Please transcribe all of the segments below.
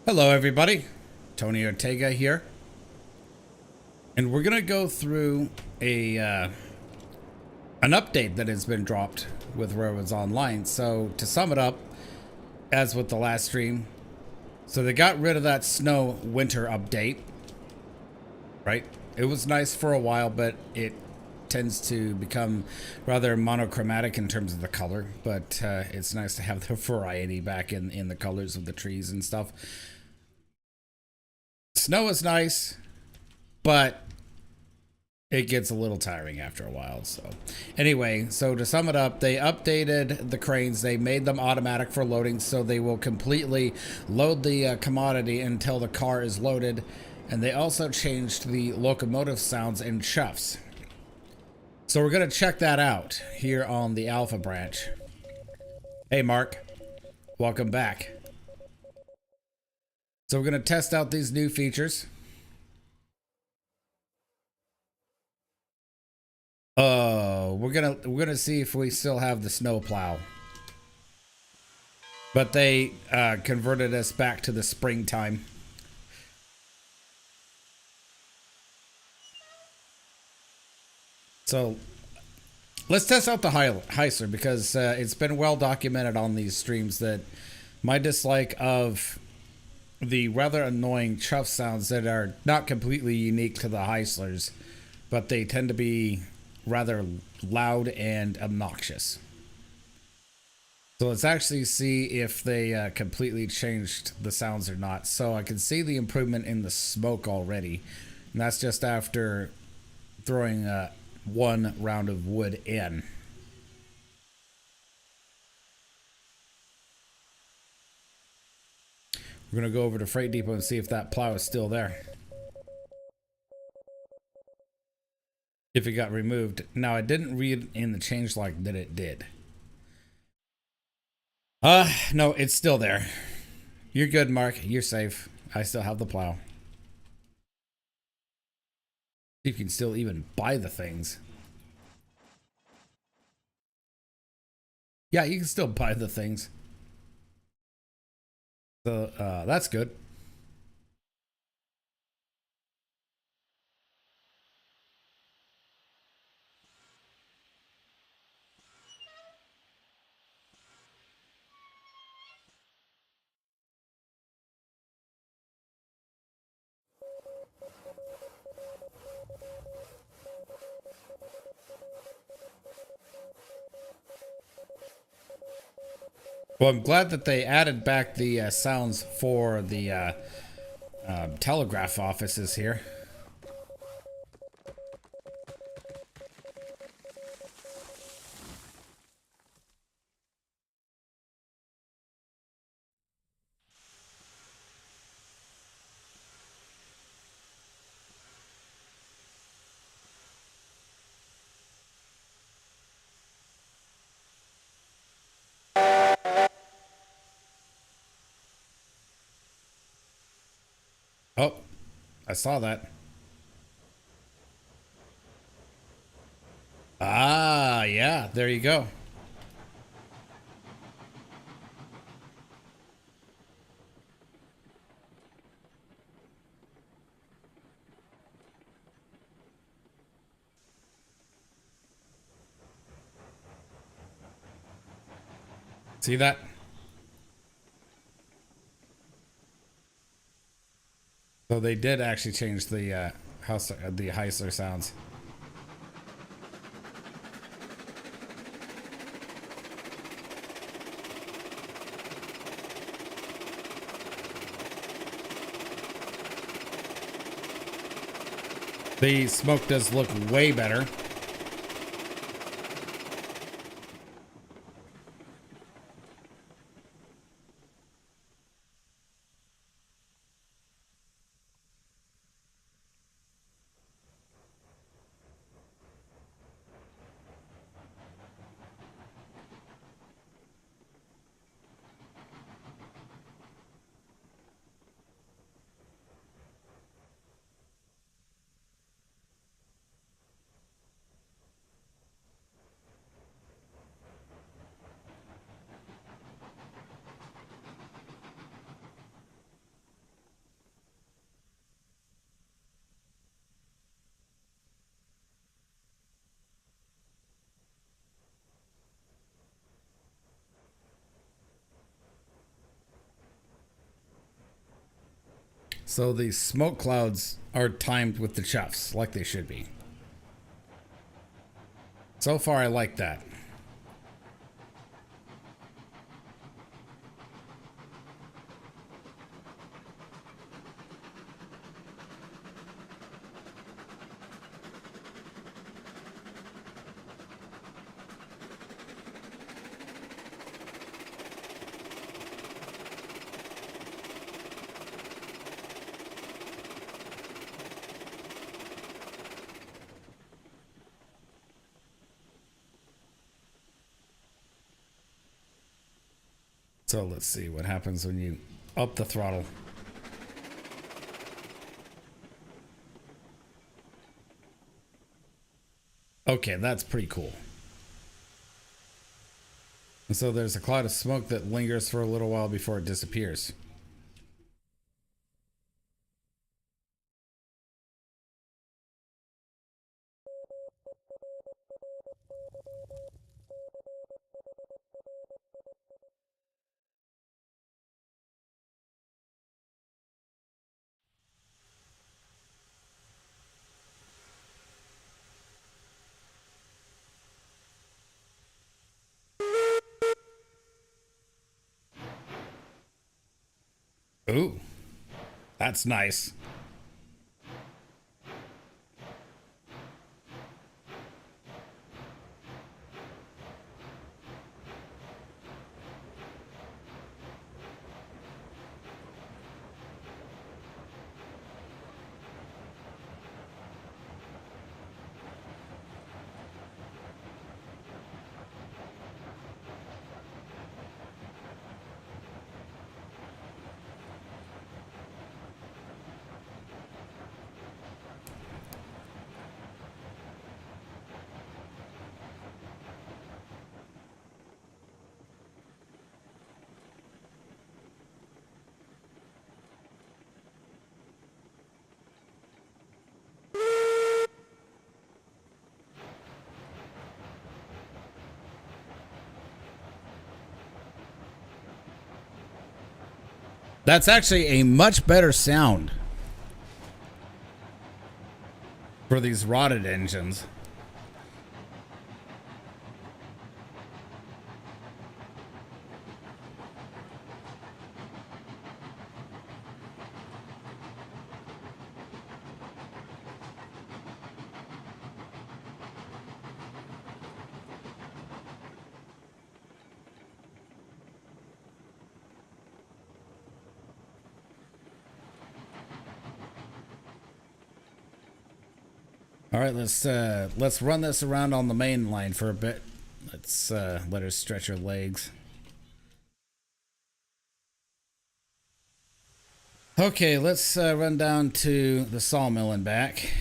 Hello, everybody. Tony Ortega here, and we're gonna go through an update that has been dropped with Railroads Online. So to sum it up, as with the last stream, so they got rid of that snow winter update, right? It was nice for a while, but it tends to become rather monochromatic in terms of the color. But it's nice to have the variety back in the colors of the trees and stuff. Snow is nice, but it gets a little tiring after a while. So anyway, so to sum it up, they updated the cranes. They made them automatic for loading, so they will completely load the commodity until the car is loaded. And they also changed the locomotive sounds and chuffs. So we're going to check that out here on the alpha branch. Hey Mark, welcome back. So we're going to test out these new features. We're gonna see if we still have the snow plow. But they converted us back to the springtime. So let's test out the Heisler because it's been well documented on these streams that my dislike of the rather annoying chuff sounds that are not completely unique to the Heislers, but they tend to be rather loud and obnoxious. So let's actually see if they completely changed the sounds or not. So I can see the improvement in the smoke already, and that's just after throwing one round of wood in. We're gonna go over to Freight Depot and see if that plow is still there. If it got removed. Now, I didn't read in the changelog that it did. No, it's still there. You're good, Mark. You're safe. I still have the plow. You can still even buy the things. Yeah, you can still buy the things. So, that's good. Well, I'm glad that they added back the sounds for the telegraph offices here. Oh, I saw that. Ah, yeah, there you go. See that? So they did actually change the the Heisler sounds. The smoke does look way better. So the smoke clouds are timed with the chuffs, like they should be. So far, I like that. So let's see what happens when you up the throttle. Okay, that's pretty cool. And so there's a cloud of smoke that lingers for a little while before it disappears. Ooh, that's nice. That's actually a much better sound for these rotted engines. All right, let's run this around on the main line for a bit. Let's let her stretch her legs. Okay, let's run down to the sawmill and back.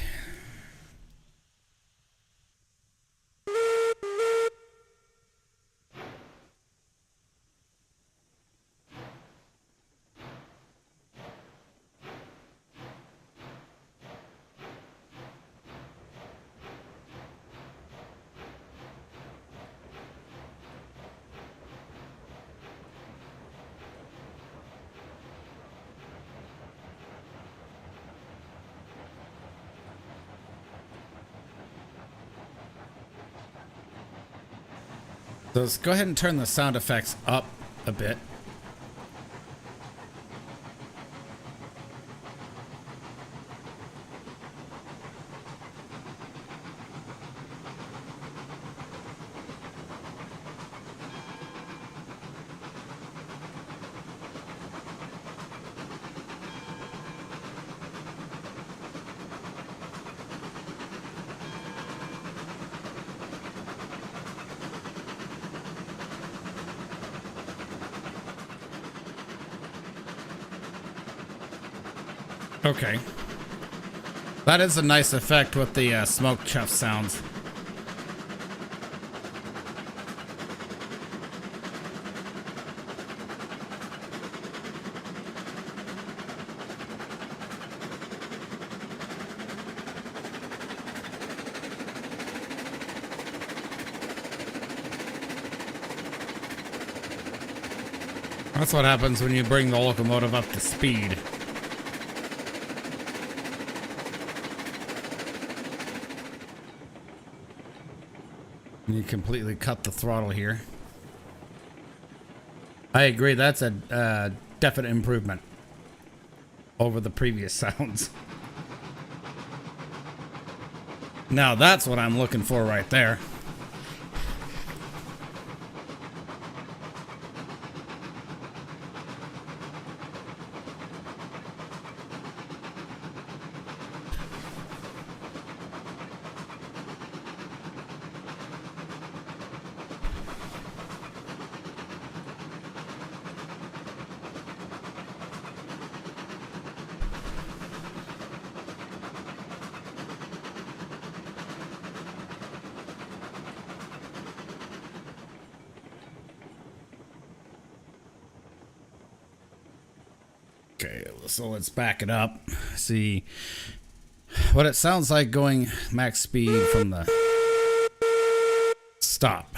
So let's go ahead and turn the sound effects up a bit. Okay. That is a nice effect with the smoke chuff sounds. That's what happens when you bring the locomotive up to speed. You completely cut the throttle here. I agree. That's a definite improvement over the previous sounds. Now that's what I'm looking for right there. Okay, so let's back it up. See what it sounds like going max speed from the stop.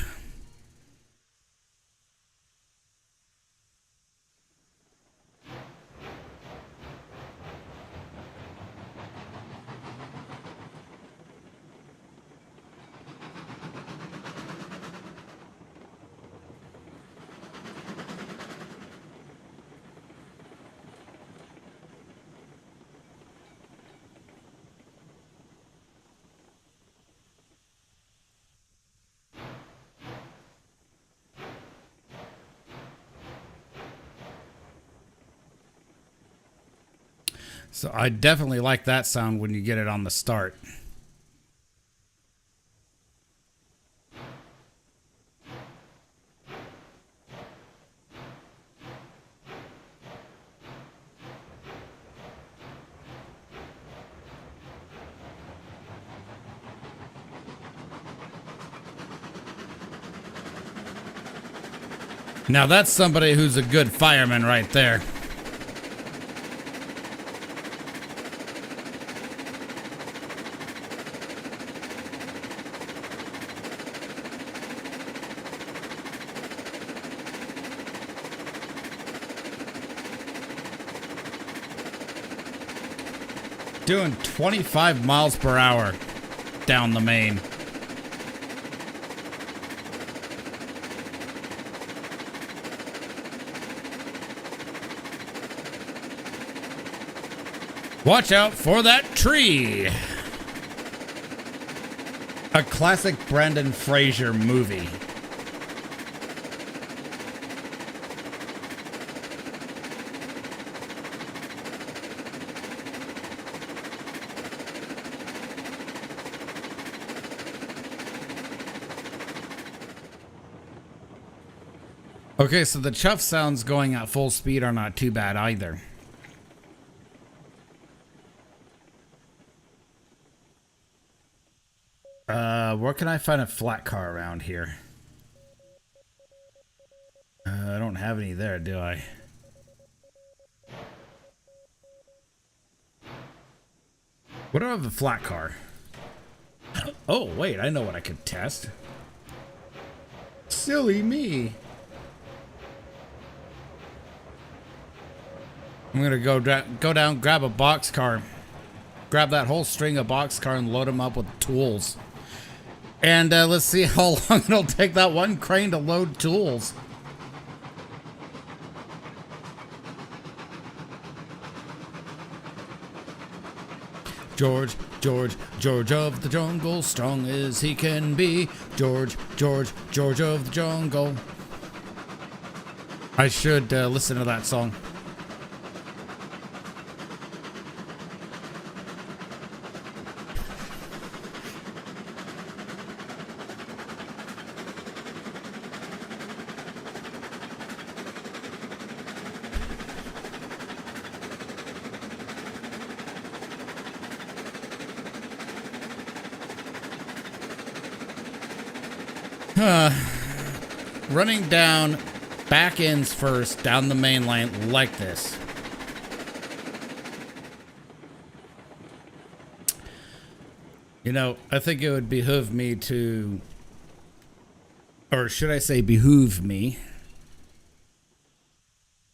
So I definitely like that sound when you get it on the start. Now that's somebody who's a good fireman right there. Doing 25 miles per hour down the main. Watch out for that tree. A classic Brendan Fraser movie. Okay, so the chuff sounds going at full speed are not too bad either. Where can I find a flat car around here? I don't have any there, do I? What do I have a flat car? Oh, wait, I know what I could test. Silly me. I'm gonna go down, grab a box car, grab that whole string of box car and load them up with tools. And let's see how long it'll take that one crane to load tools. George, George, George of the jungle, strong as he can be. George, George, George of the jungle. I should listen to that song. Running down back ends first down the main line like this. You know, I think it would behoove me to, or should I say behoove me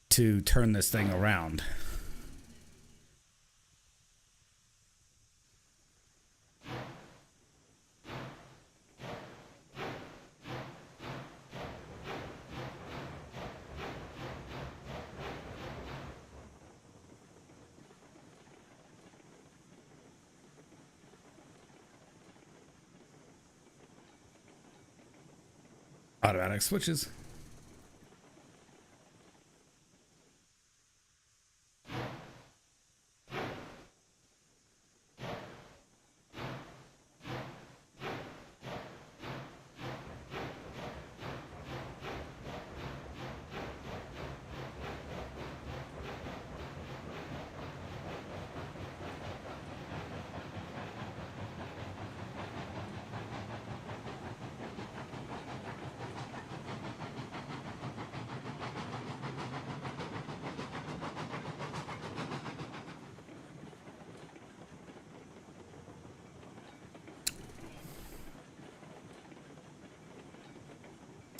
to turn this thing around. Automatic switches.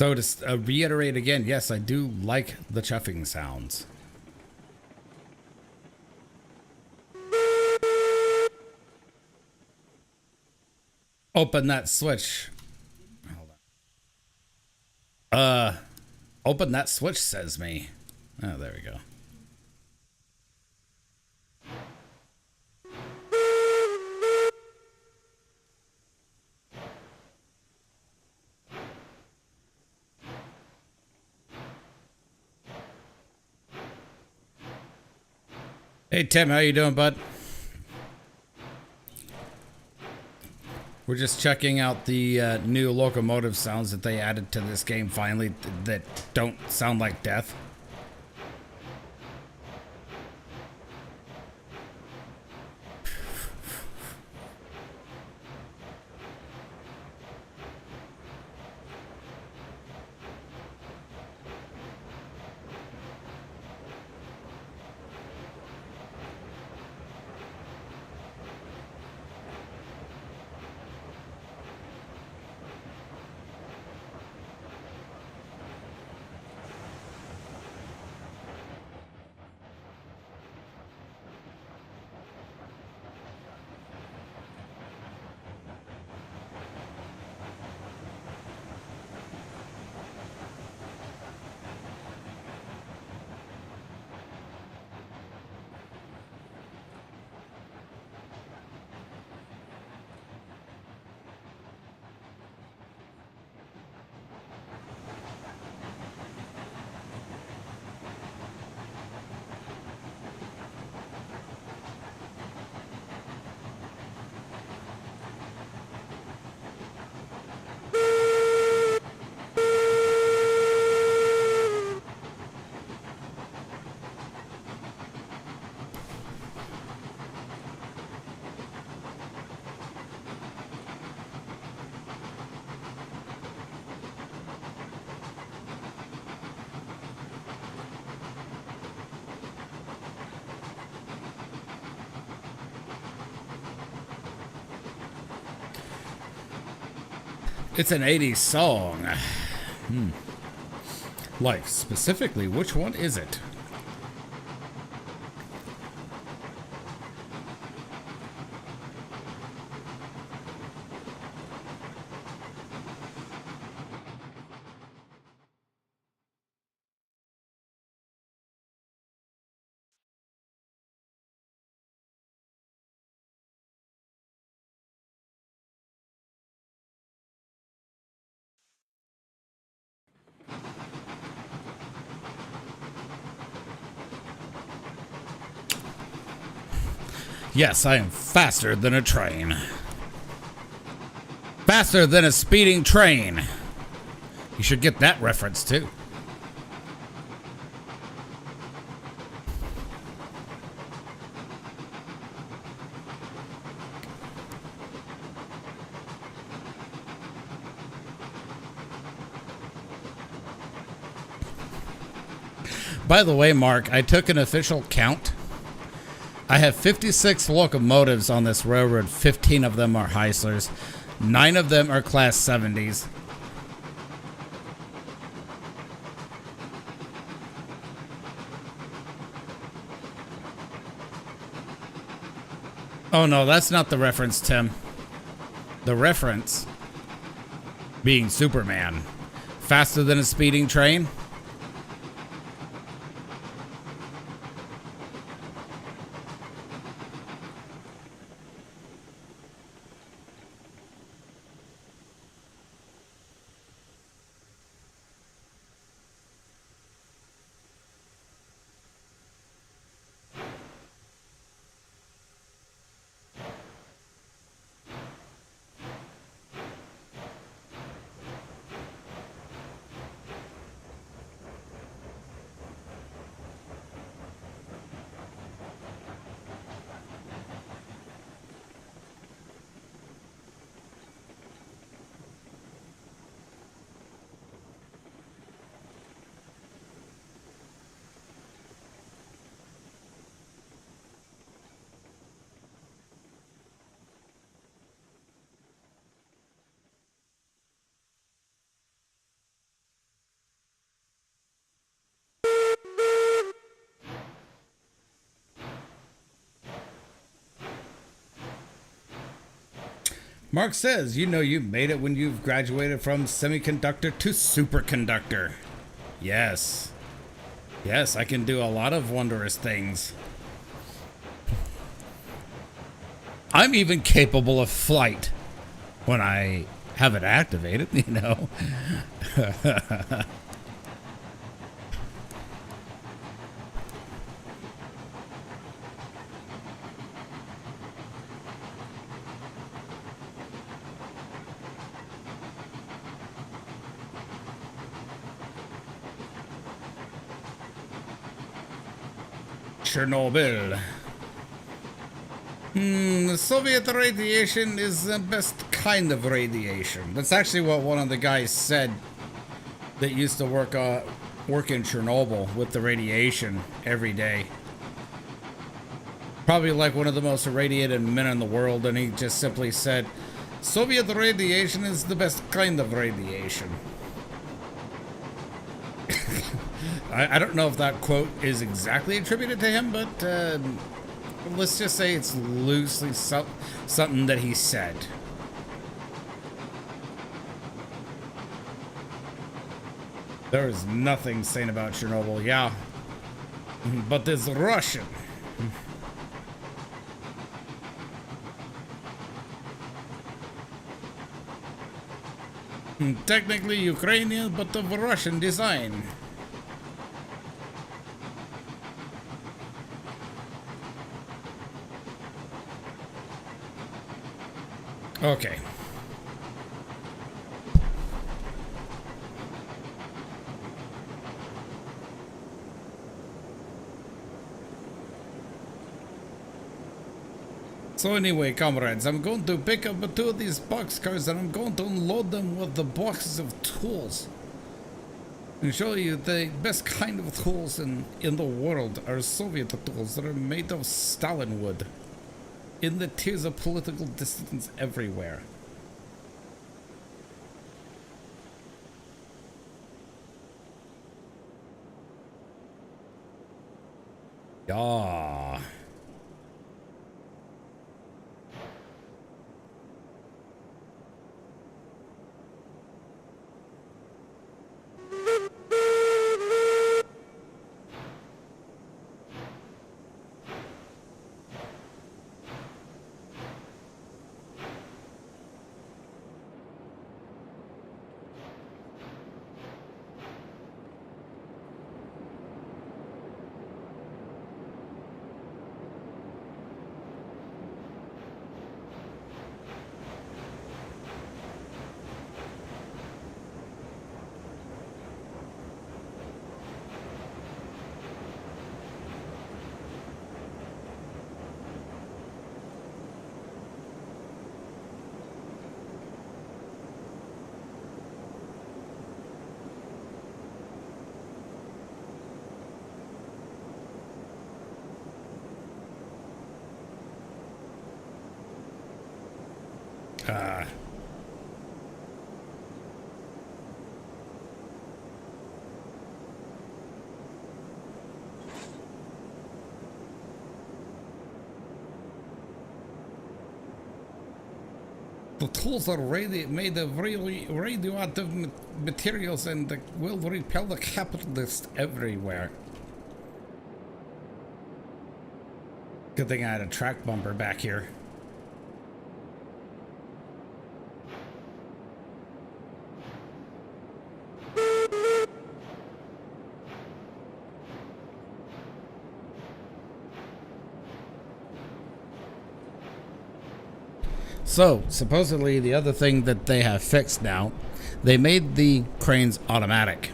So to reiterate again, yes, I do like the chuffing sounds. Open that switch. Hold on. Open that switch, says me. Oh, there we go. Hey Tim, how you doing, bud? We're just checking out the new locomotive sounds that they added to this game finally that don't sound like death. It's an 80s song. Like, specifically, which one is it? Yes, I am faster than a train. Faster than a speeding train. You should get that reference too. By the way, Mark, I took an official count. I have 56 locomotives on this railroad. 15 of them are Heislers. 9 of them are Class 70s. Oh no, that's not the reference, Tim. The reference being Superman. Faster than a speeding train? Mark says, you know you made it when you've graduated from semiconductor to superconductor. Yes. Yes, I can do a lot of wondrous things. I'm even capable of flight when I have it activated, you know. Chernobyl. The Soviet radiation is the best kind of radiation. That's actually what one of the guys said that used to work in Chernobyl with the radiation every day. Probably like one of the most irradiated men in the world, and he just simply said, Soviet radiation is the best kind of radiation. I don't know if that quote is exactly attributed to him, but let's just say it's loosely something that he said. There is nothing sane about Chernobyl, yeah. But it's Russian. Technically Ukrainian, but of Russian design. Okay. So anyway, comrades, I'm going to pick up 2 of these boxcars and I'm going to unload them with the boxes of tools. And show you the best kind of tools in the world are Soviet tools that are made of Stalin wood. In the tears of political dissidents everywhere. Yeah. The tools are made of really radioactive materials and will repel the capitalists everywhere. Good thing I had a track bumper back here. So, supposedly the other thing that they have fixed now, they made the cranes automatic.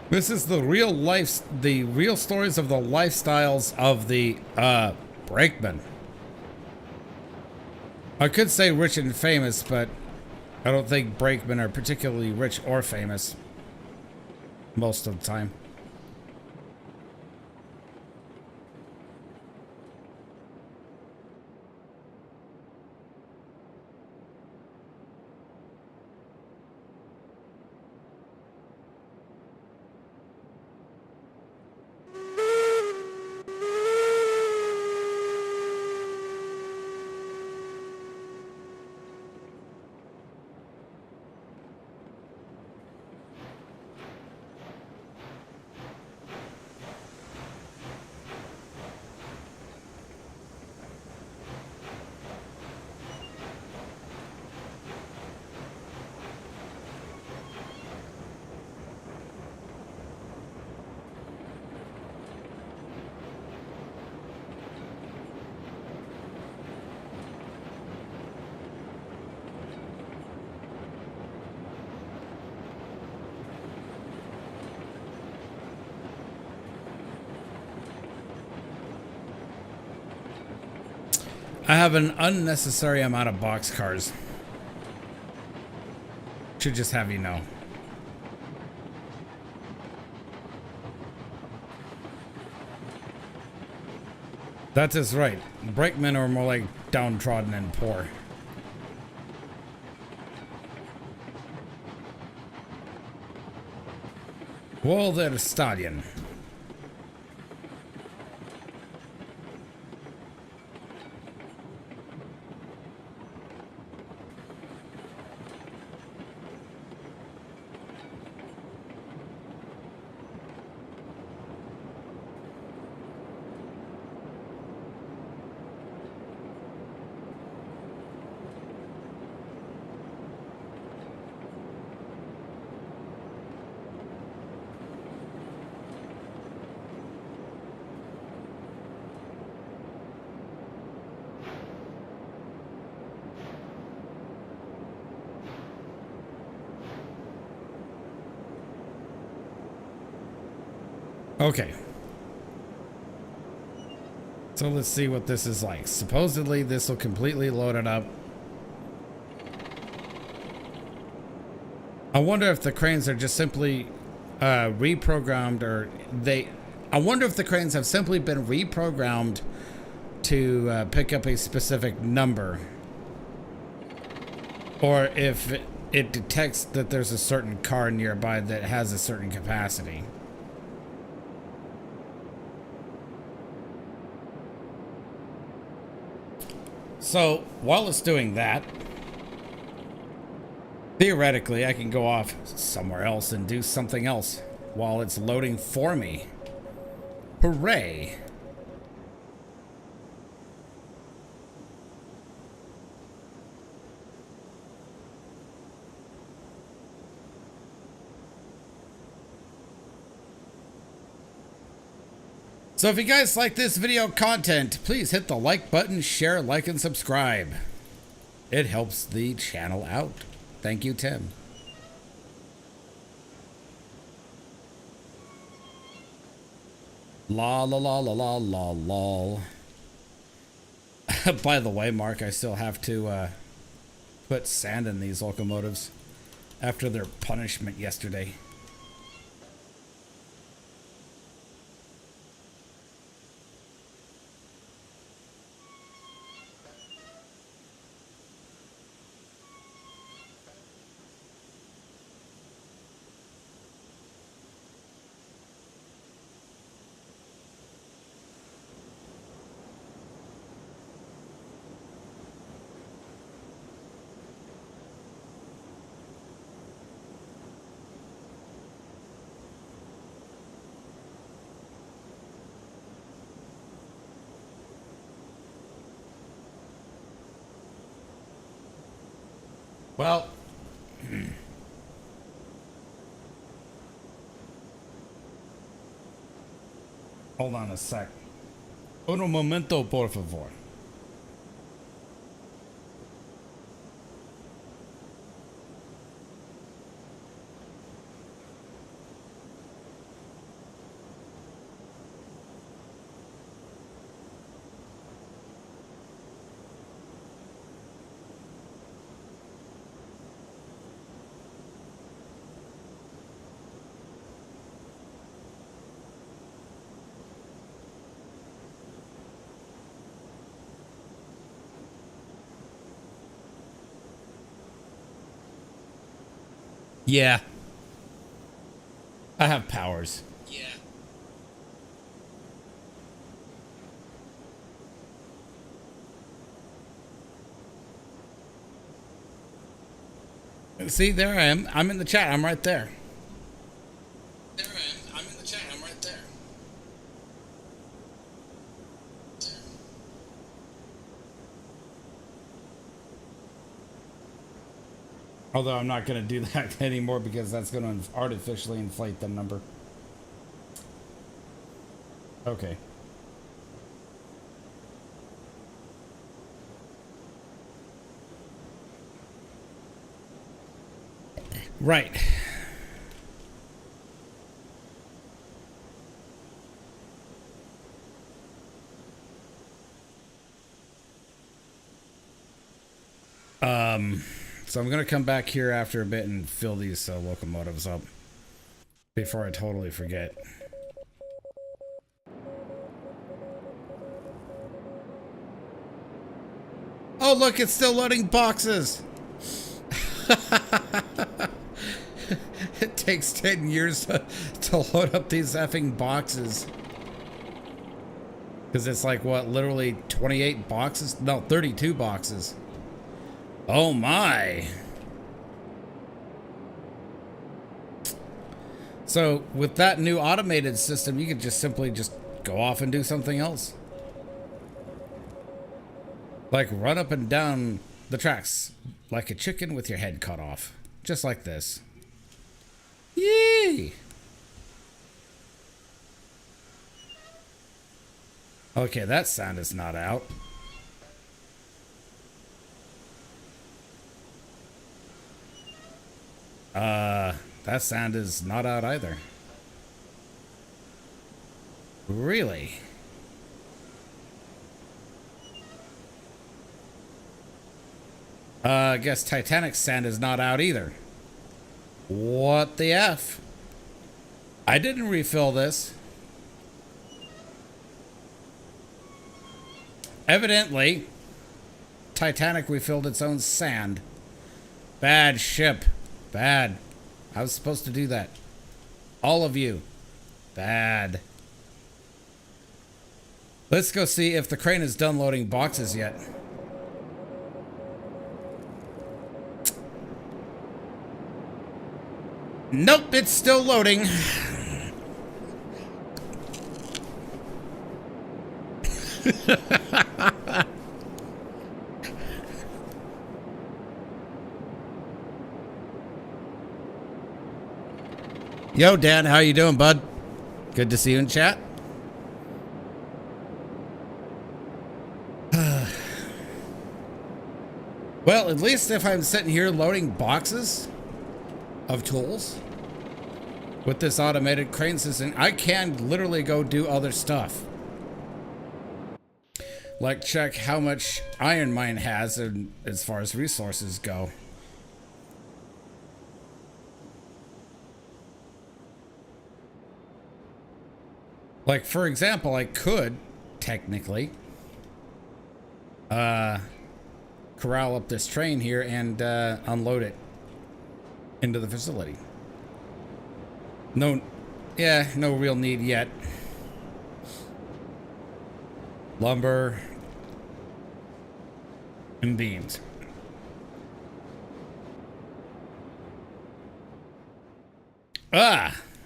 This is the real stories of the lifestyles of the brakemen. I could say rich and famous, but I don't think brakemen are particularly rich or famous most of the time. I have an unnecessary amount of boxcars. Should just have you know. That is right. Brakemen are more like downtrodden and poor. Whoa there, stallion. Okay. So let's see what this is like. Supposedly this will completely load it up. I wonder if the cranes are just simply reprogrammed, or I wonder if the cranes have simply been reprogrammed to pick up a specific number, or if it detects that there's a certain car nearby that has a certain capacity. So while it's doing that, theoretically I can go off somewhere else and do something else while it's loading for me. Hooray! So if you guys like this video content, please hit the like button, share, like, and subscribe. It helps the channel out. Thank you, Tim. La la la la la la lol. By the way, Mark, I still have to put sand in these locomotives after their punishment yesterday. Well, hold on a sec. Un momento, por favor. Yeah. I have powers. Yeah. See, there I am. I'm in the chat. I'm right there. There I am. I'm in the chat. I'm right there. Although I'm not going to do that anymore because that's going to artificially inflate the number. Okay. Right. So I'm gonna come back here after a bit and fill these locomotives up before I totally forget. Oh look, it's still loading boxes. It takes 10 years to load up these effing boxes. Because it's like, what, literally 28 boxes? No, 32 boxes. Oh my. So with that new automated system, you could just simply just go off and do something else. Like run up and down the tracks like a chicken with your head cut off. Just like this. Yay! Okay, that sound is not out. That sound is not out either. Really? I guess Titanic's sound is not out either. What the F? I didn't refill this. Evidently, Titanic refilled its own sand. Bad ship. Bad. I was supposed to do that. All of you. Bad. Let's go see if the crane is done loading boxes yet. Nope, it's still loading. Yo, Dan, how you doing, bud? Good to see you in chat. Well, at least if I'm sitting here loading boxes of tools with this automated crane system, I can literally go do other stuff. Like check how much iron mine has and as far as resources go. Like, for example, I could technically corral up this train here and unload it into the facility. No real need yet. Lumber and beams.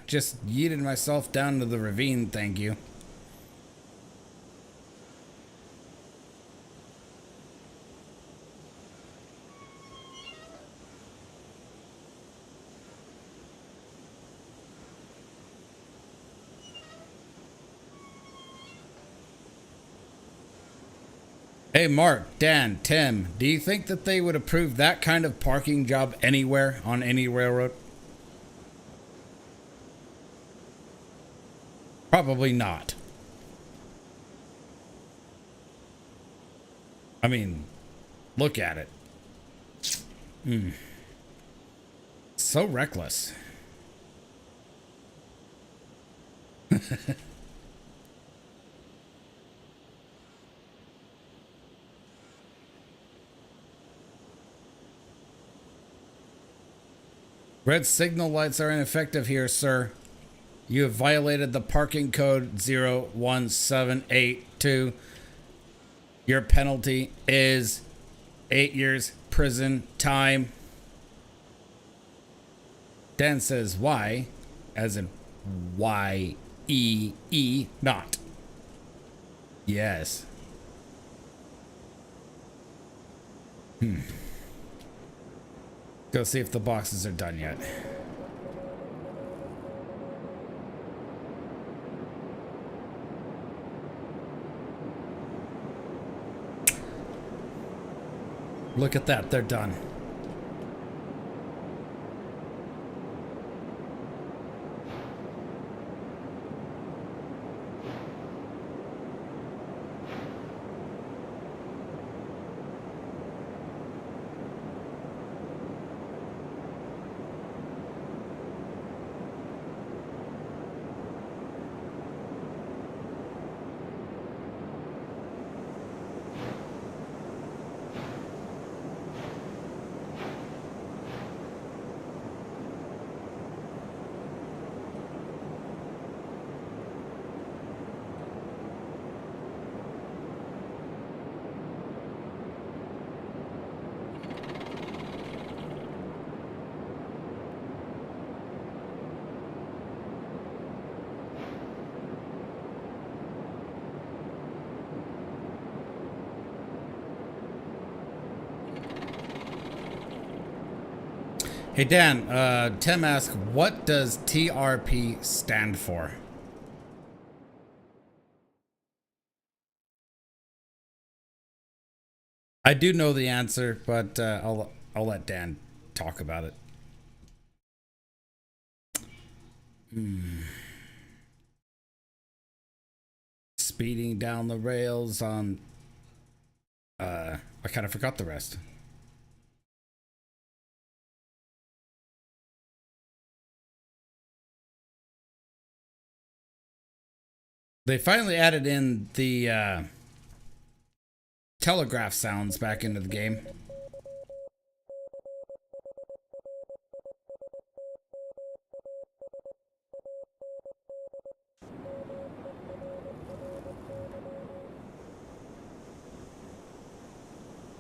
Just yeeted myself down to the ravine, thank you. Hey, Mark, Dan, Tim, do you think that they would approve that kind of parking job anywhere on any railroad? Probably not. I mean, look at it. So reckless. Red signal lights are ineffective here, sir. You have violated the parking code 01782. Your penalty is 8 years prison time. Dan says why, as in Y-E-E, not. Yes. Go see if the boxes are done yet. Look at that, they're done. Hey Dan, Tim asks, what does TRP stand for? I do know the answer, but I'll let Dan talk about it. Speeding down the rails on. I kind of forgot the rest. They finally added in the telegraph sounds back into the game.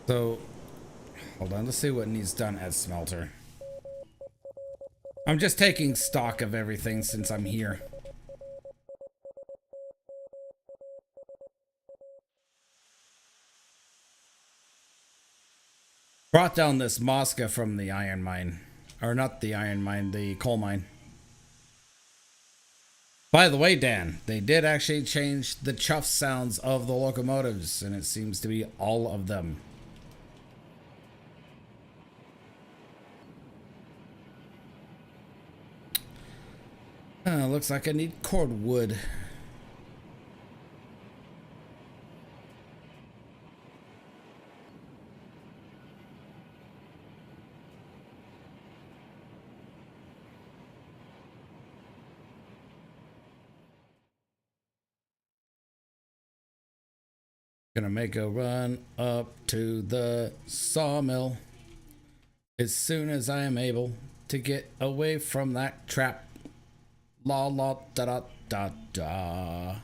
So, hold on, let's see what needs done at Smelter. I'm just taking stock of everything since I'm here. Brought down this Mosca from the iron mine. Or not the iron mine, the coal mine. By the way, Dan, they did actually change the chuff sounds of the locomotives, and it seems to be all of them. Looks like I need cordwood. Gonna make a run up to the sawmill as soon as I am able to get away from that trap. La la da da da da.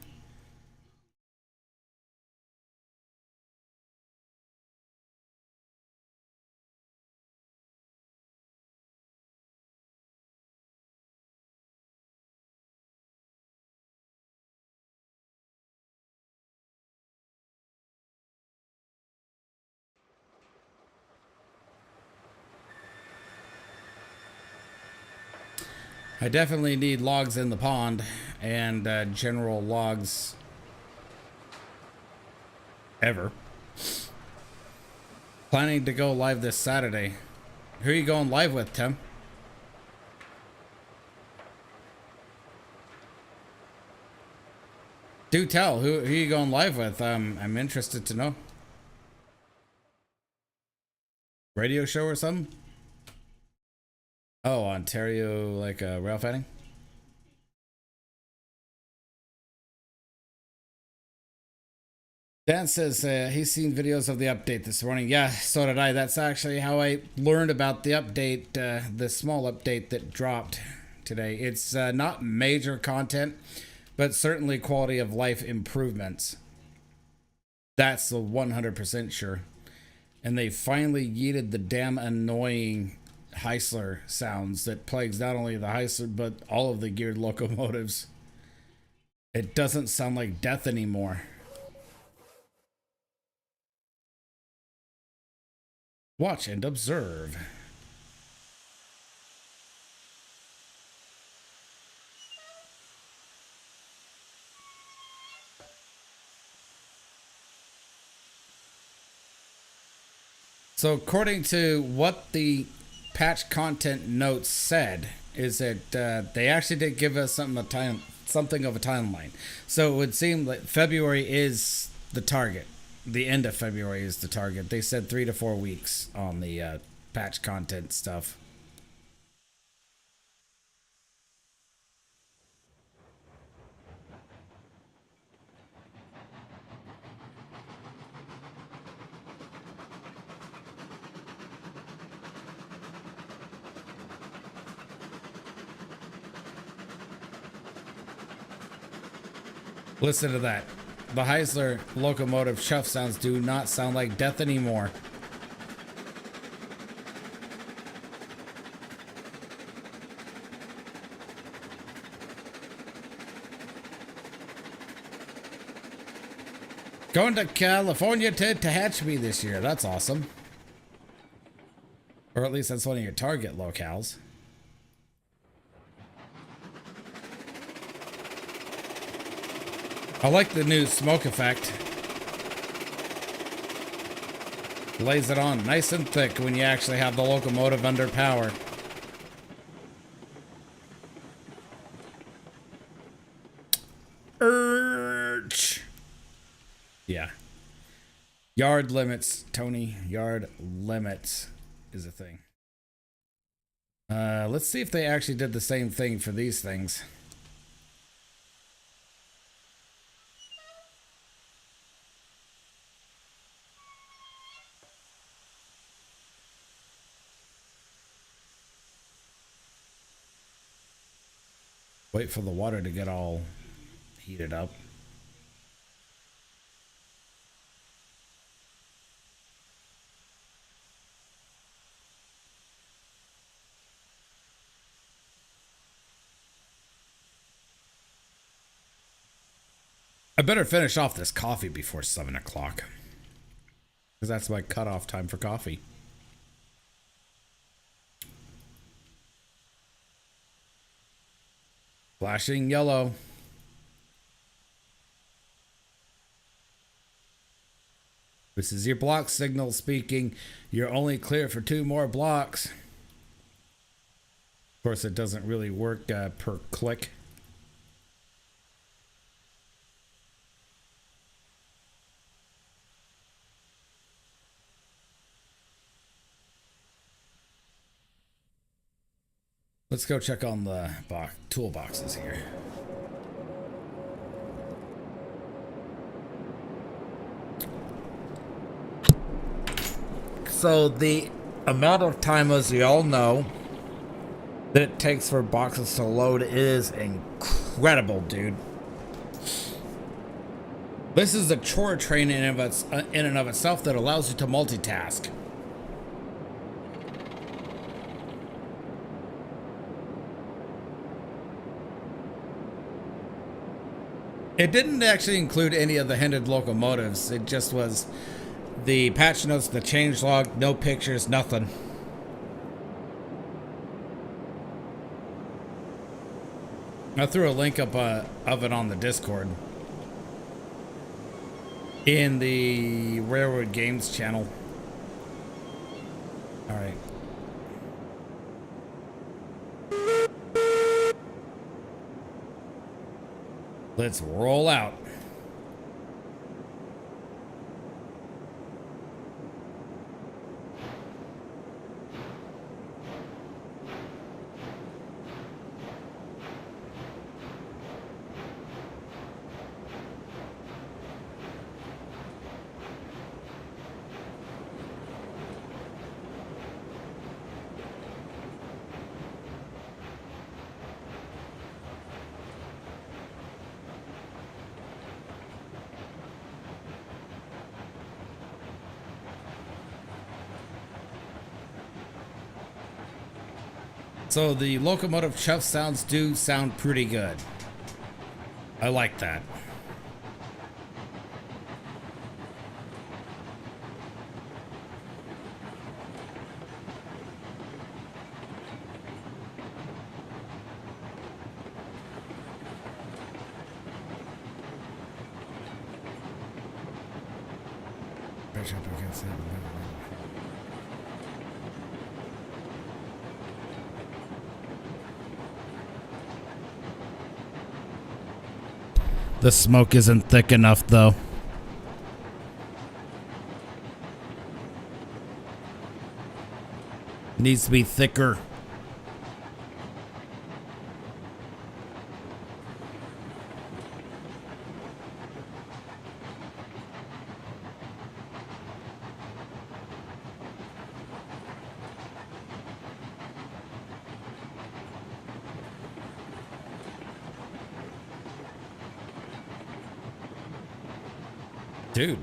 I definitely need logs in the pond and general logs ever. Planning to go live this Saturday. Who are you going live with, Tim? Do tell. Who are you going live with? I'm interested to know. Radio show or something? Oh, Ontario, like rail fanning? Dan says he's seen videos of the update this morning. Yeah, so did I. That's actually how I learned about the update, the small update that dropped today. It's not major content, but certainly quality of life improvements. That's the 100% sure. And they finally yeeted the damn annoying Heisler sounds that plagues not only the Heisler, but all of the geared locomotives. It doesn't sound like death anymore. Watch and observe. So according to what the patch content notes said, is that they actually did give us something of a timeline. So it would seem like February is the target. The end of February is the target. They said 3 to 4 weeks on the patch content stuff. Listen to that. The Heisler Locomotive Chuff Sounds do not sound like death anymore. Going to California to Tehachapi this year. That's awesome. Or at least that's one of your target locales. I like the new smoke effect. Lays it on nice and thick when you actually have the locomotive under power. Urge. Yeah. Yard limits, Tony. Yard limits is a thing. Let's see if they actually did the same thing for these things. Wait for the water to get all heated up. I better finish off this coffee before 7 o'clock. Because that's my cutoff time for coffee. Flashing yellow. This is your block signal speaking. You're only clear for 2 more blocks. Of course, it doesn't really work per click. Let's go check on the toolboxes here. So the amount of time, as we all know, that it takes for boxes to load is incredible, dude. This is a chore train in and of itself that allows you to multitask. It didn't actually include any of the hindered locomotives. It just was the patch notes, the changelog, no pictures, nothing. I threw a link up of it on the Discord in the Railroad Games channel. All right. Let's roll out. So the Locomotive Chuff Sounds do sound pretty good. I like that. The smoke isn't thick enough, though. It needs to be thicker. Dude,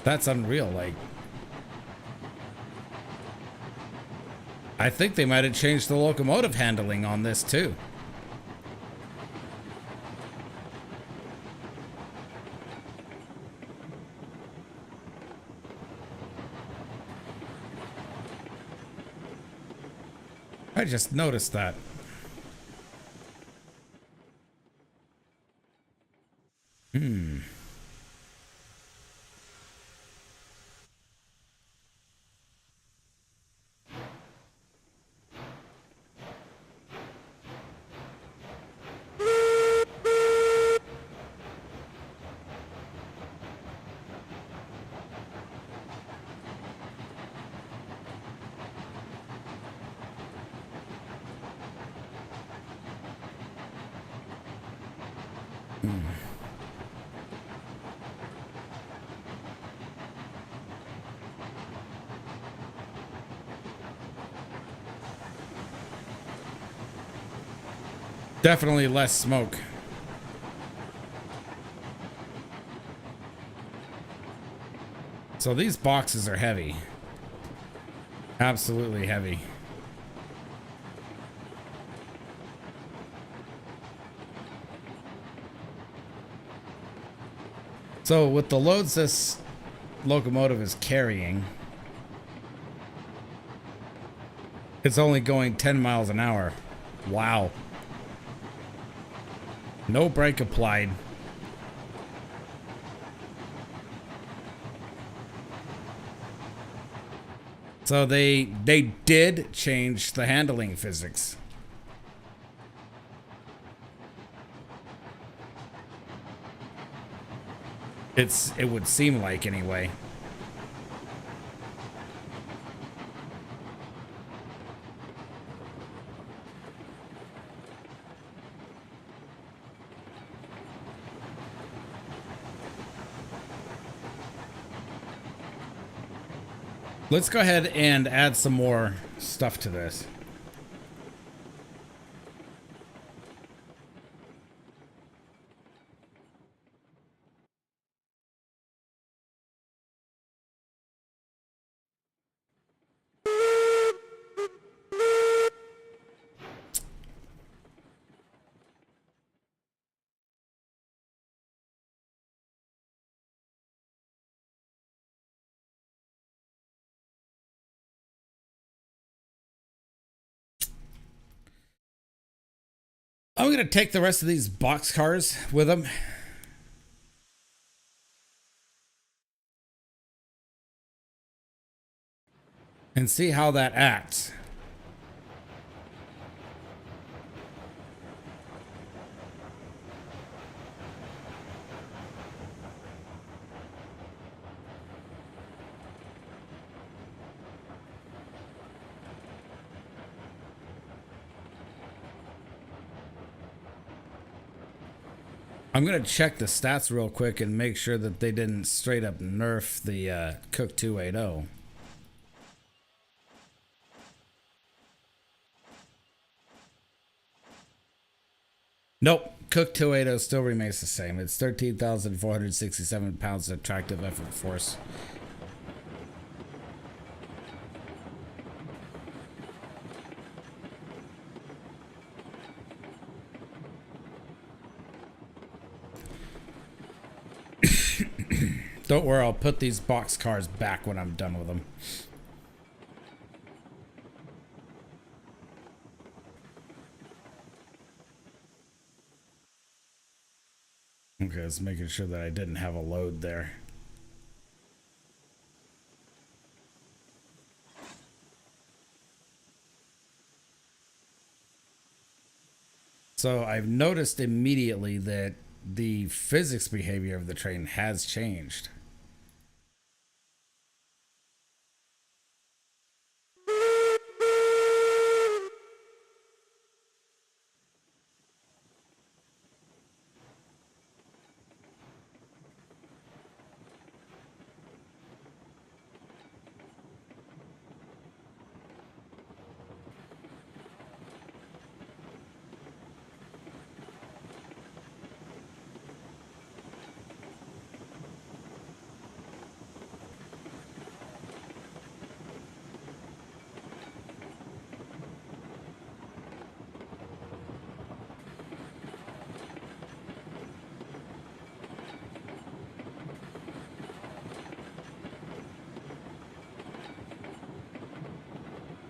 that's unreal. Like, I think they might have changed the locomotive handling on this too. I just noticed that. Definitely less smoke. So these boxes are heavy. Absolutely heavy. So with the loads this locomotive is carrying, it's only going 10 miles an hour. Wow. No brake applied. So they did change the handling physics. It would seem like anyway. Let's go ahead and add some more stuff to this. I'm going to take the rest of these box cars with them. And see how that acts. I'm going to check the stats real quick and make sure that they didn't straight up nerf the Cook 280. Nope. Cook 280 still remains the same. It's 13,467 pounds of tractive effort force. Don't worry, I'll put these box cars back when I'm done with them. Okay, just making sure that I didn't have a load there. So I've noticed immediately that the physics behavior of the train has changed.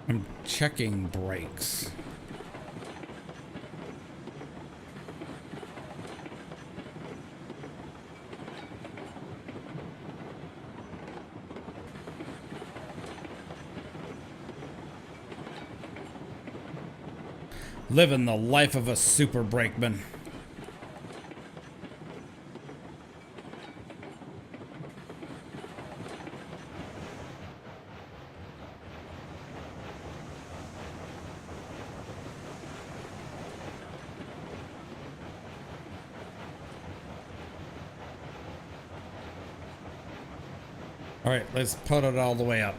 I'm checking brakes. Living the life of a super brakeman. All right, let's put it all the way up.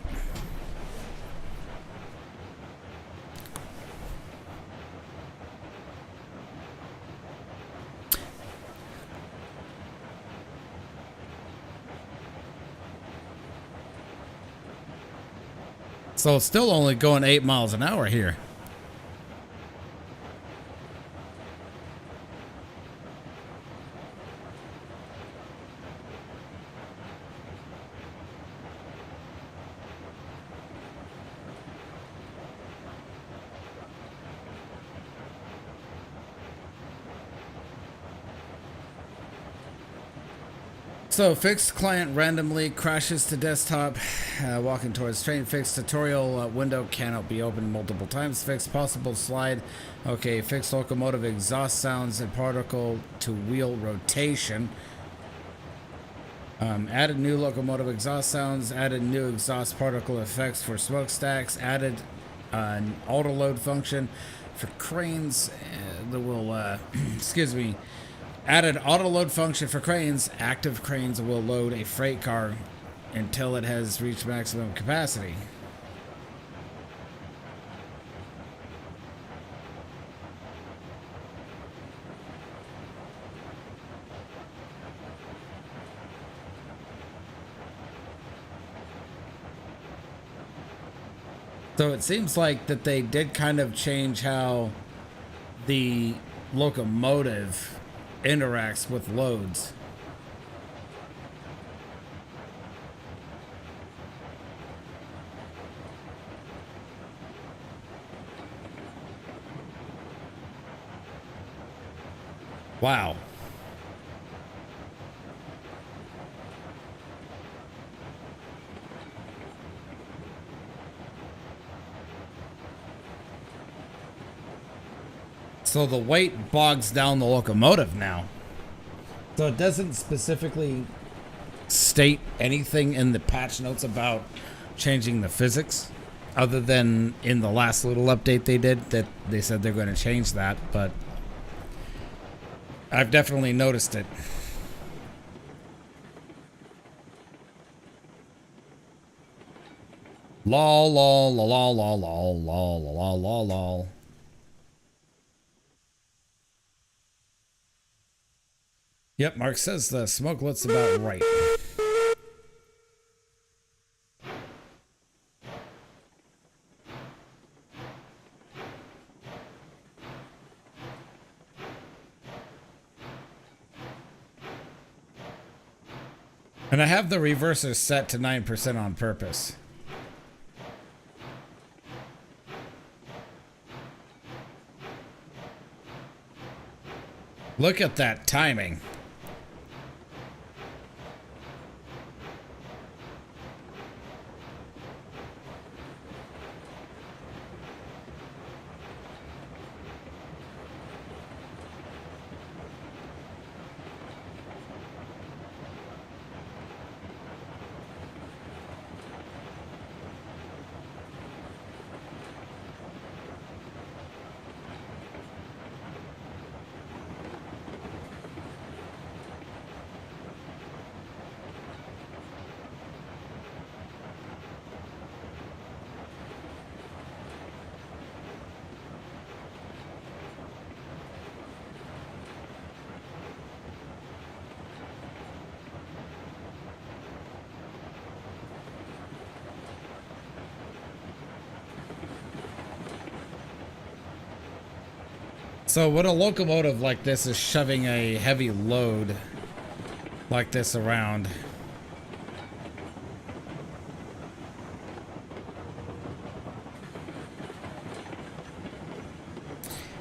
So it's still only going 8 miles an hour here. So fixed client randomly crashes to desktop. Walking towards train. Fixed tutorial window cannot be opened multiple times. Fixed possible slide. Okay. Fixed locomotive exhaust sounds and particle to wheel rotation. Added new locomotive exhaust sounds. Added new exhaust particle effects for smokestacks. Added an auto load function for cranes that will excuse me. Added auto load function for cranes. Active cranes will load a freight car until it has reached maximum capacity. So it seems like that they did kind of change how the locomotive interacts with loads. Wow. So the weight bogs down the locomotive now. So it doesn't specifically state anything in the patch notes about changing the physics, other than in the last little update they did that they said they're going to change that, but I've definitely noticed it. Lol, lol, lol, lol, lol, lol, lol, lol, lol. Yep, Mark says the smoke looks about right. And I have the reverser set to 9% on purpose. Look at that timing. So when a locomotive like this is shoving a heavy load like this around,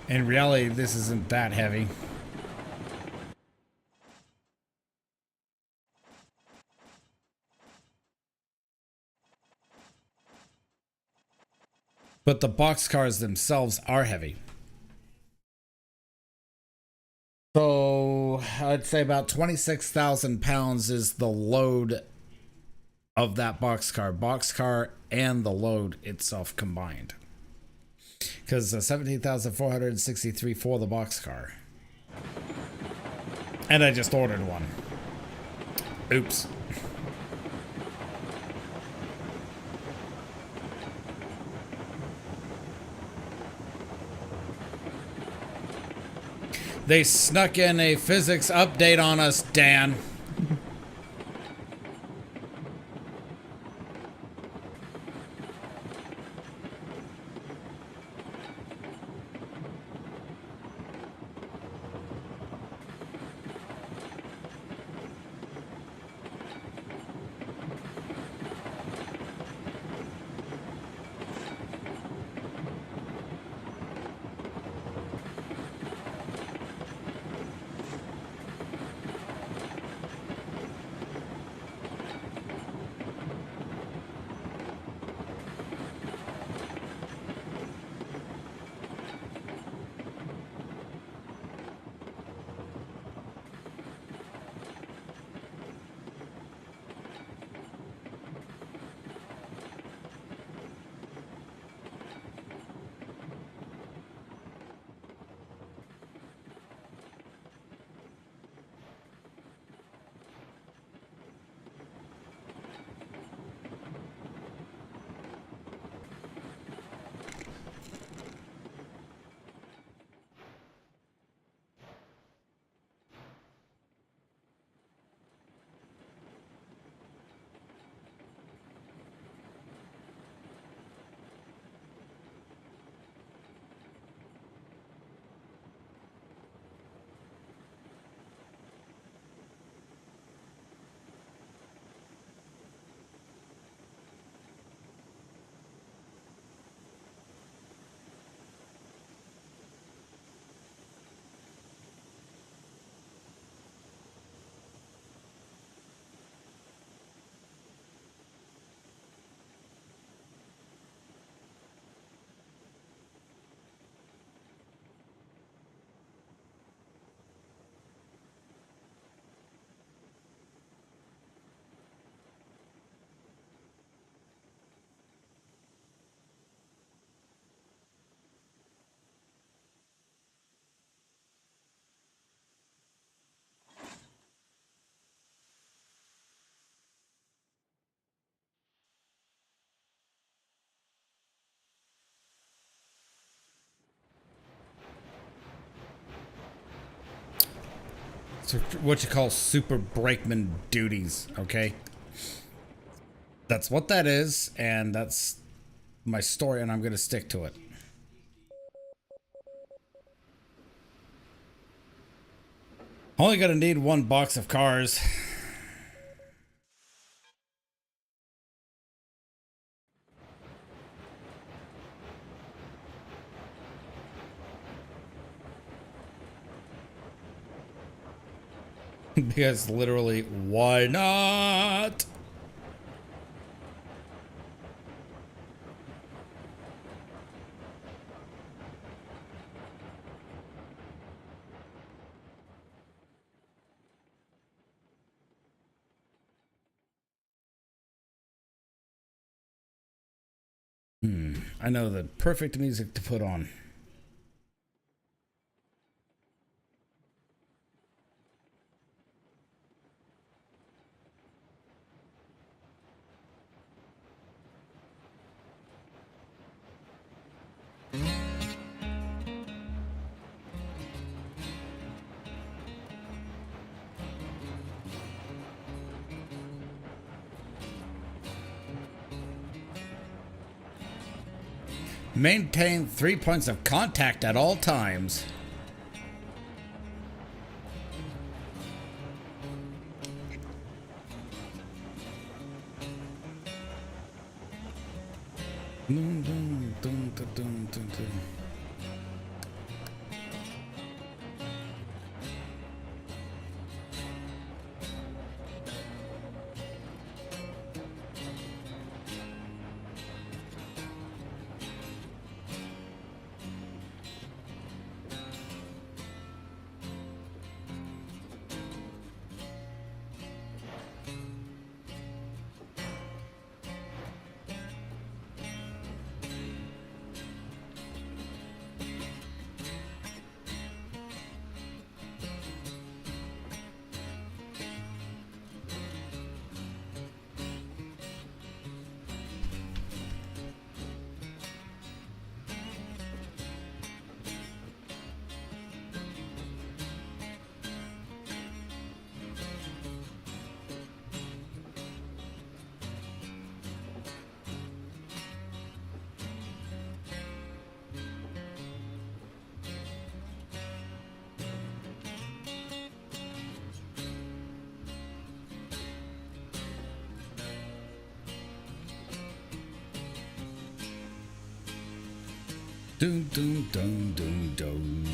In reality, this isn't that heavy. But the boxcars themselves are heavy. So I'd say about 26,000 pounds is the load of that boxcar and the load itself combined. Because 17,463 for the boxcar. And I just ordered one. Oops. They snuck in a physics update on us, Dan. So what you call super brakeman duties, okay? That's what that is, and that's my story, and I'm going to stick to it. Only going to need one box of cars. Because literally, why not? I know the perfect music to put on. Maintain 3 points of contact at all times. Dun, dun, dun, dun, dun.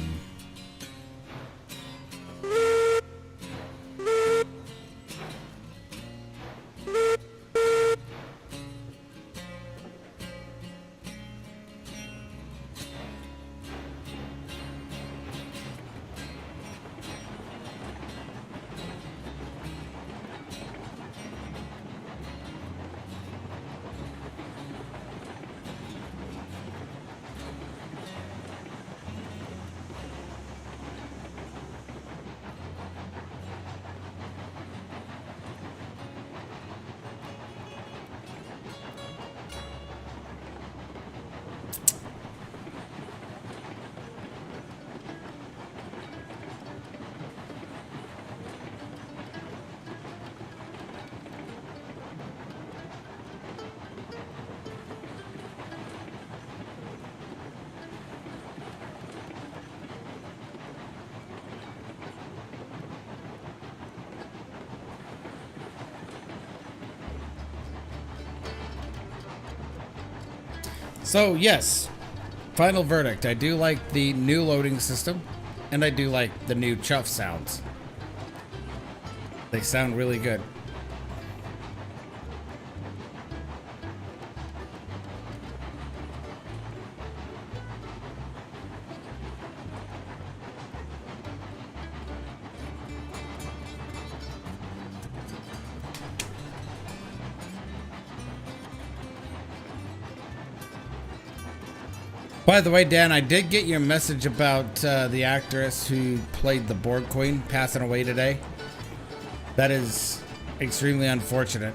So, yes, final verdict. I do like the new loading system, and I do like the new Chuff Sounds. They sound really good. By the way, Dan, I did get your message about the actress who played the Borg Queen passing away today. That is extremely unfortunate.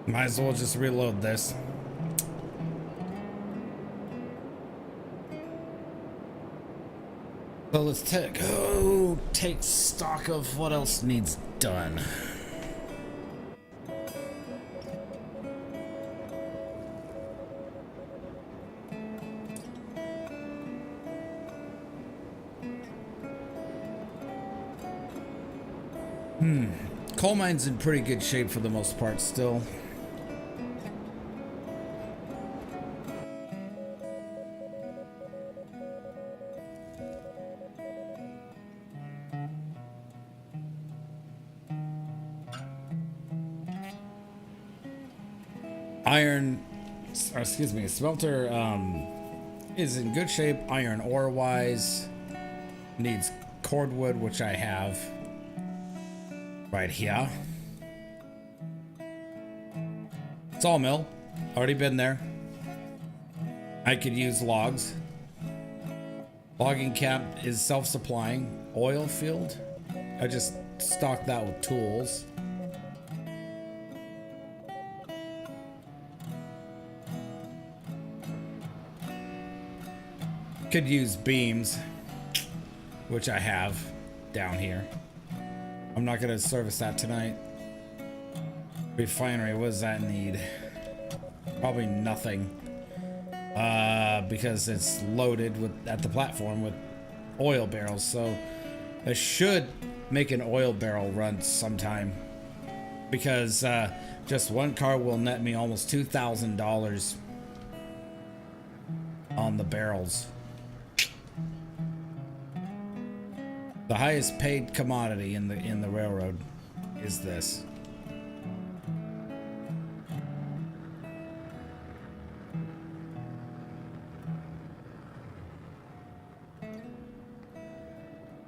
Might as well just reload this. So let's take stock of what else needs done. Coal mine's in pretty good shape for the most part still. Iron, or excuse me, smelter is in good shape iron ore wise. Needs cordwood, which I have right here. Sawmill, already been there. I could use logs. Logging camp is self-supplying. Oil field, I just stocked that with tools. Could use beams, which I have down here. I'm not gonna service that tonight. Refinery, what does that need? Probably nothing. Because it's loaded with at the platform with oil barrels, so I should make an oil barrel run sometime. Because just one car will net me almost $2,000 on the barrels. The highest paid commodity in the railroad is this.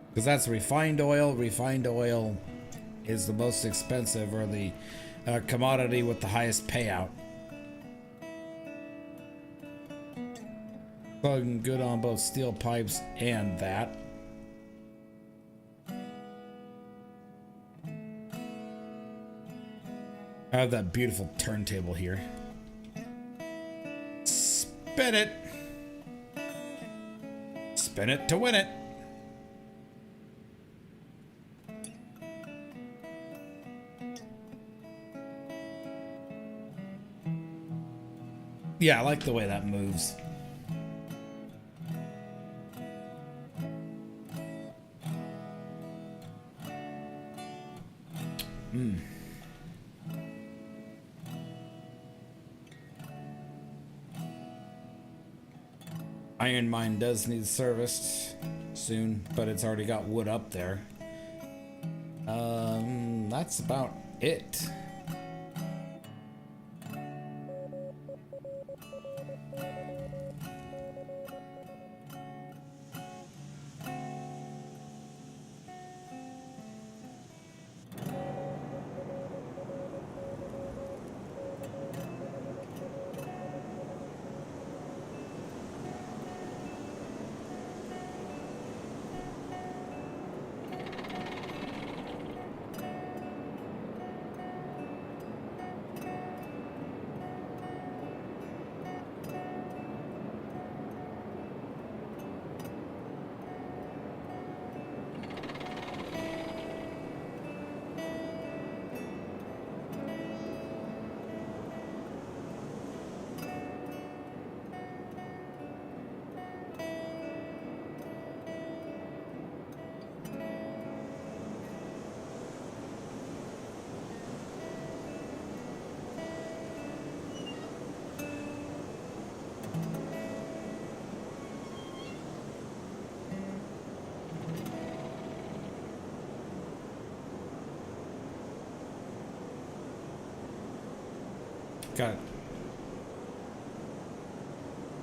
Because that's refined oil. Refined oil is the most expensive, or the commodity with the highest payout. Plugging good on both steel pipes and that. I have that beautiful turntable here. Spin it. Spin it to win it. Yeah, I like the way that moves. Iron mine does need serviced soon, but it's already got wood up there. That's about it.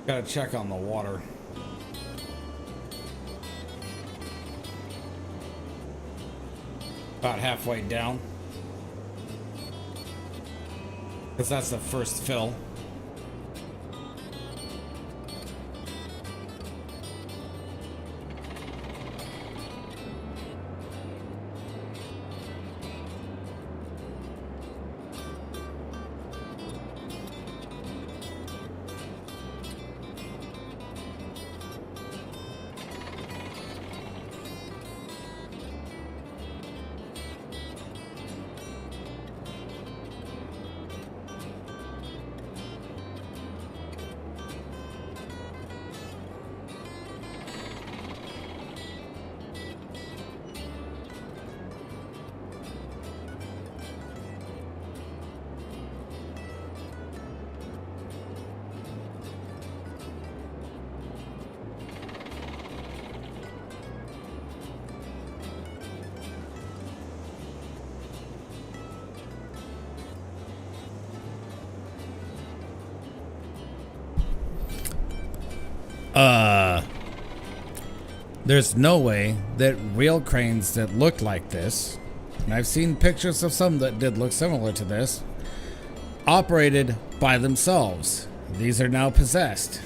Gotta check on the water. About halfway down. Because that's the first fill. There's no way that real cranes that look like this, and I've seen pictures of some that did look similar to this, operated by themselves. These are now possessed.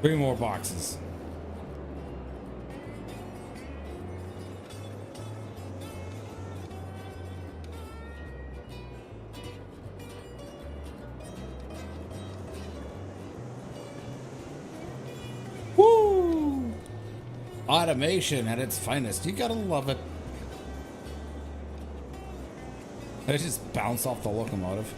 Three more boxes. Woo! Automation at its finest. You gotta love it. Did I just bounce off the locomotive?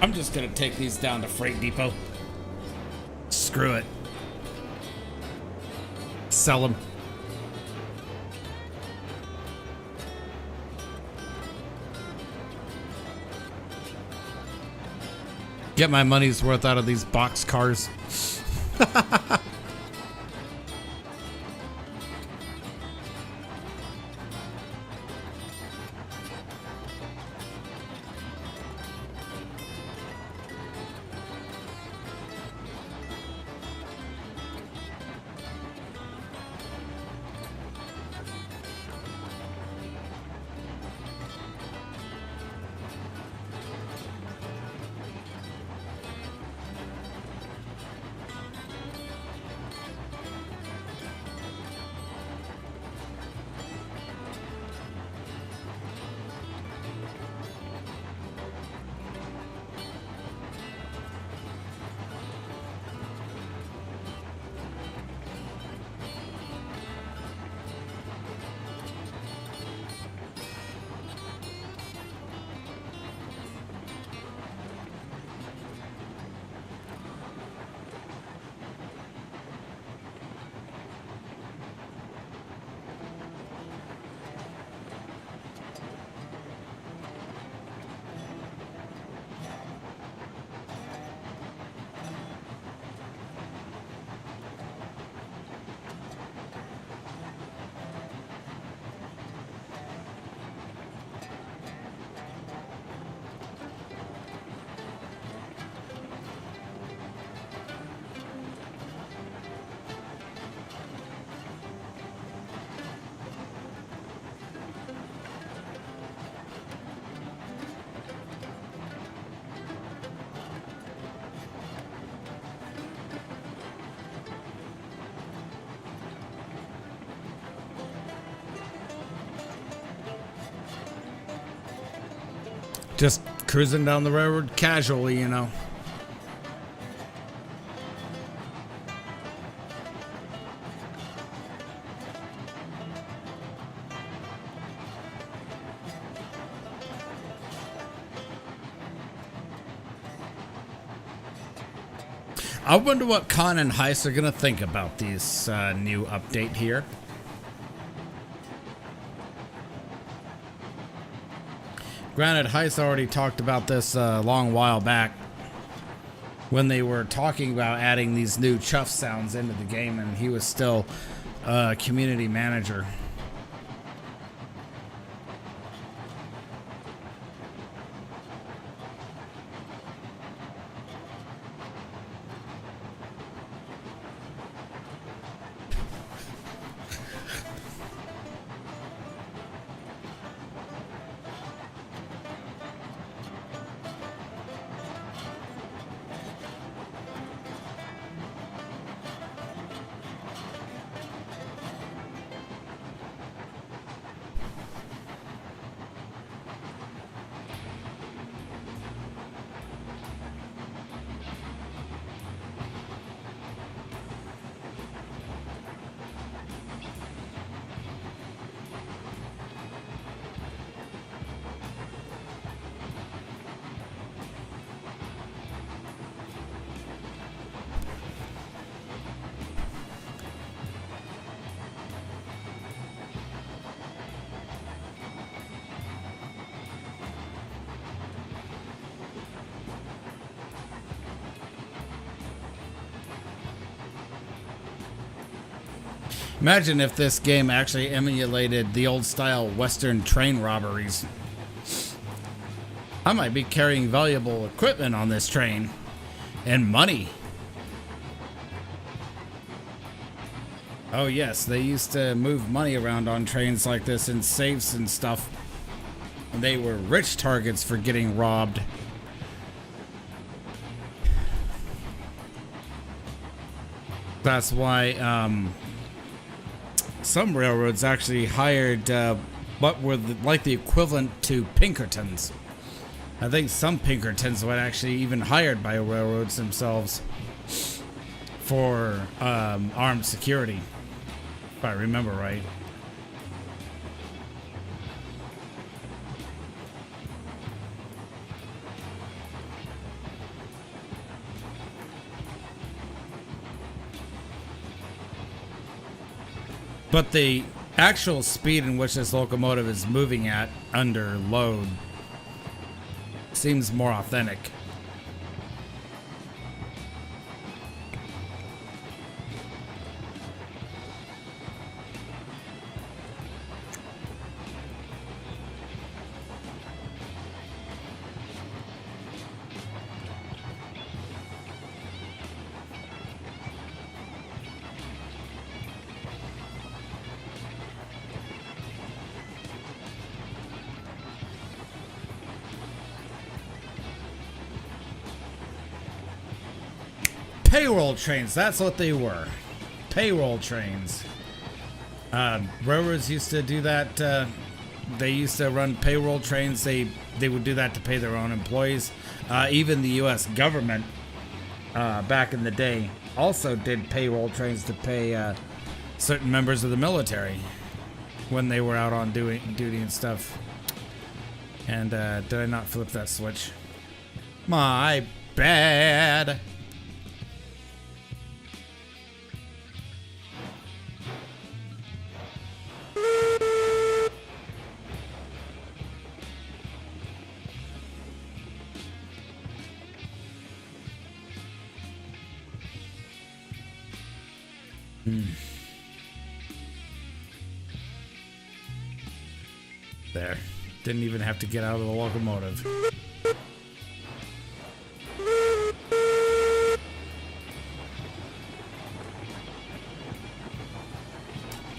I'm just gonna take these down to Freight Depot. Screw it. Sell them. Get my money's worth out of these box cars. Just cruising down the road casually, you know. I wonder what Con and Heist are going to think about this new update here. Granted, Heist already talked about this a long while back when they were talking about adding these new chuff sounds into the game, and he was still a community manager. Imagine if this game actually emulated the old style Western train robberies. I might be carrying valuable equipment on this train. And money. Oh yes, they used to move money around on trains like this in safes and stuff. They were rich targets for getting robbed. That's why some railroads actually hired what were like the equivalent to Pinkertons. I think some Pinkertons were actually even hired by railroads themselves for armed security, if I remember right. But the actual speed in which this locomotive is moving at under load seems more authentic. Payroll trains, that's what they were. Payroll trains. Railroads used to do that. They used to run payroll trains. They would do that to pay their own employees. Even the U.S. government back in the day also did payroll trains to pay certain members of the military when they were out on duty and stuff. And did I not flip that switch? My bad. There. Didn't even have to get out of the locomotive.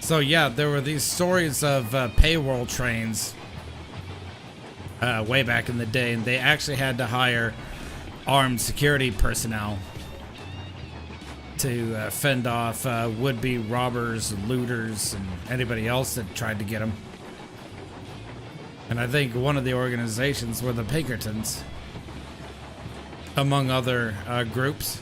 So yeah, there were these stories of payroll trains way back in the day, and they actually had to hire armed security personnel to fend off would-be robbers, looters, and anybody else that tried to get them. And I think one of the organizations were the Pinkertons, among other groups.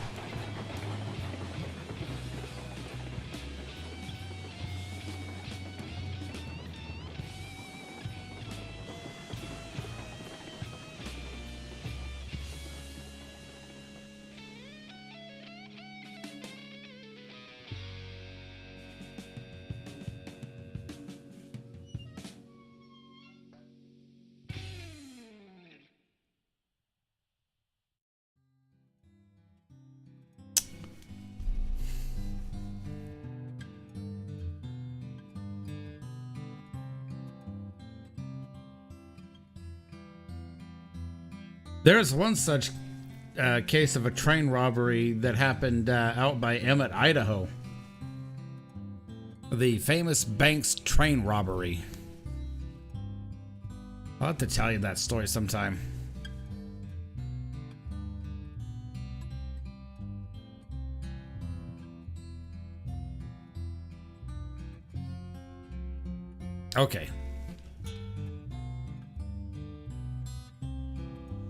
There's one such case of a train robbery that happened out by Emmett, Idaho. The famous Banks train robbery. I'll have to tell you that story sometime. Okay.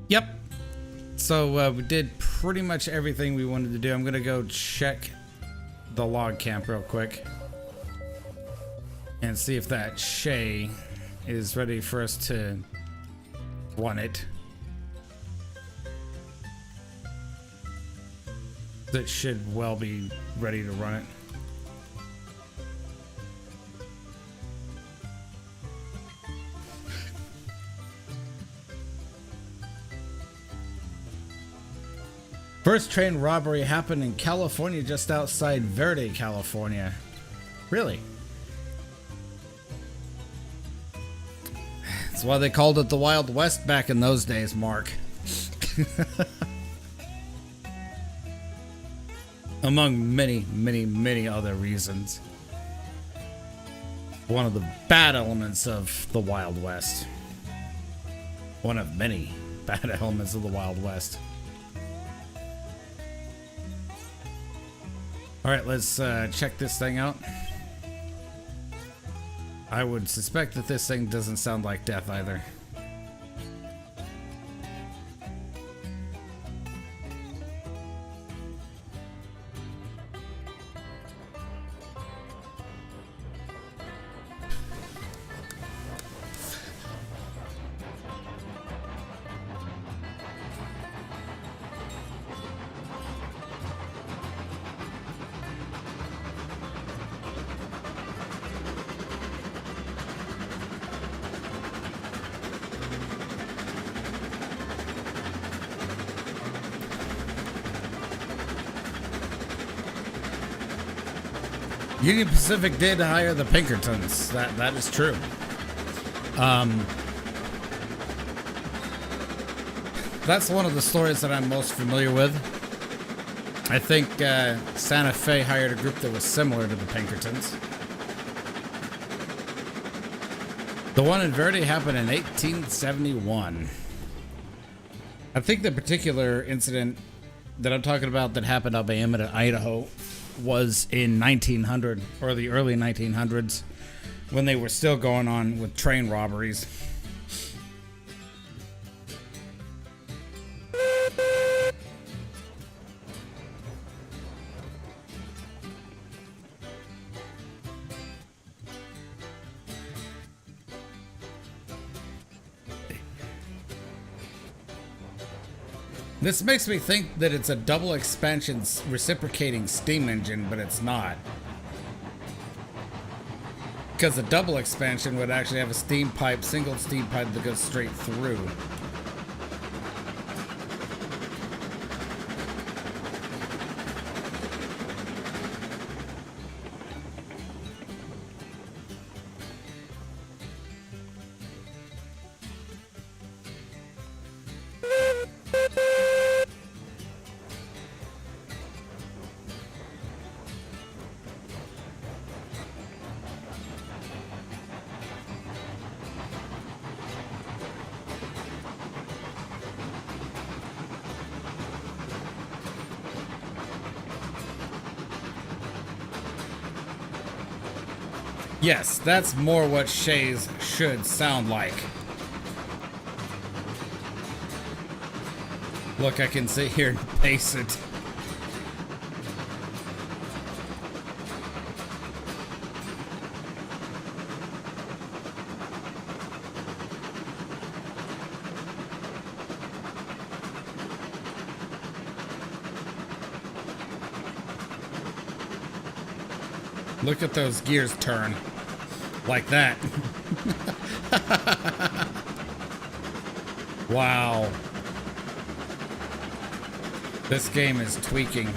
Yep. So we did pretty much everything we wanted to do. I'm gonna go check the log camp real quick and see if that Shay is ready for us to run it. That should well be ready to run it. First train robbery happened in California, just outside Verde, California. Really? That's why they called it the Wild West back in those days, Mark. Among many, many, many other reasons. One of the bad elements of the Wild West. One of many bad elements of the Wild West. Alright, let's check this thing out. I would suspect that this thing doesn't sound like death either. Union Pacific did hire the Pinkertons. That is true. That's one of the stories that I'm most familiar with. I think Santa Fe hired a group that was similar to the Pinkertons. The one in Verde happened in 1871. I think the particular incident that I'm talking about that happened up by Emmett, Idaho, was in 1900 or the early 1900s when they were still going on with train robberies. This makes me think that it's a double expansion reciprocating steam engine, but it's not. Because a double expansion would actually have a steam pipe, single steam pipe that goes straight through. Yes, that's more what Shays should sound like. Look, I can sit here and pace it. Look at those gears turn. Like that. Wow. This game is tweaking.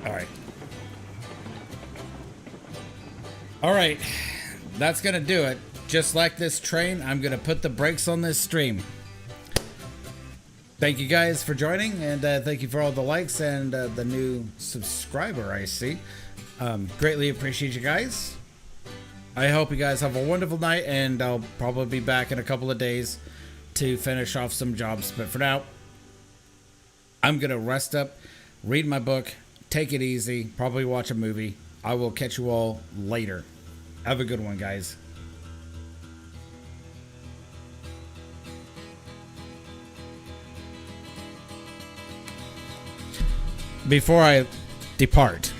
All right. All right. That's going to do it. Just like this train, I'm going to put the brakes on this stream. Thank you guys for joining, and thank you for all the likes and the new subscriber I see. Greatly appreciate you guys. I hope you guys have a wonderful night, and I'll probably be back in a couple of days to finish off some jobs. But for now, I'm going to rest up, read my book, take it easy, probably watch a movie. I will catch you all later. Have a good one, guys. Before I depart,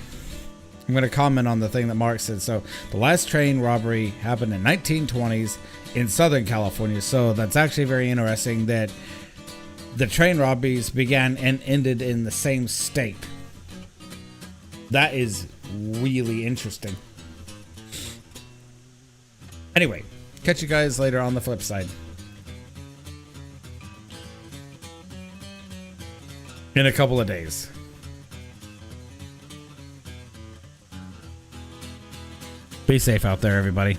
I'm going to comment on the thing that Mark said. So the last train robbery happened in 1920s in Southern California. So that's actually very interesting that the train robberies began and ended in the same state. That is really interesting. Anyway, catch you guys later on the flip side. In a couple of days. Be safe out there, everybody.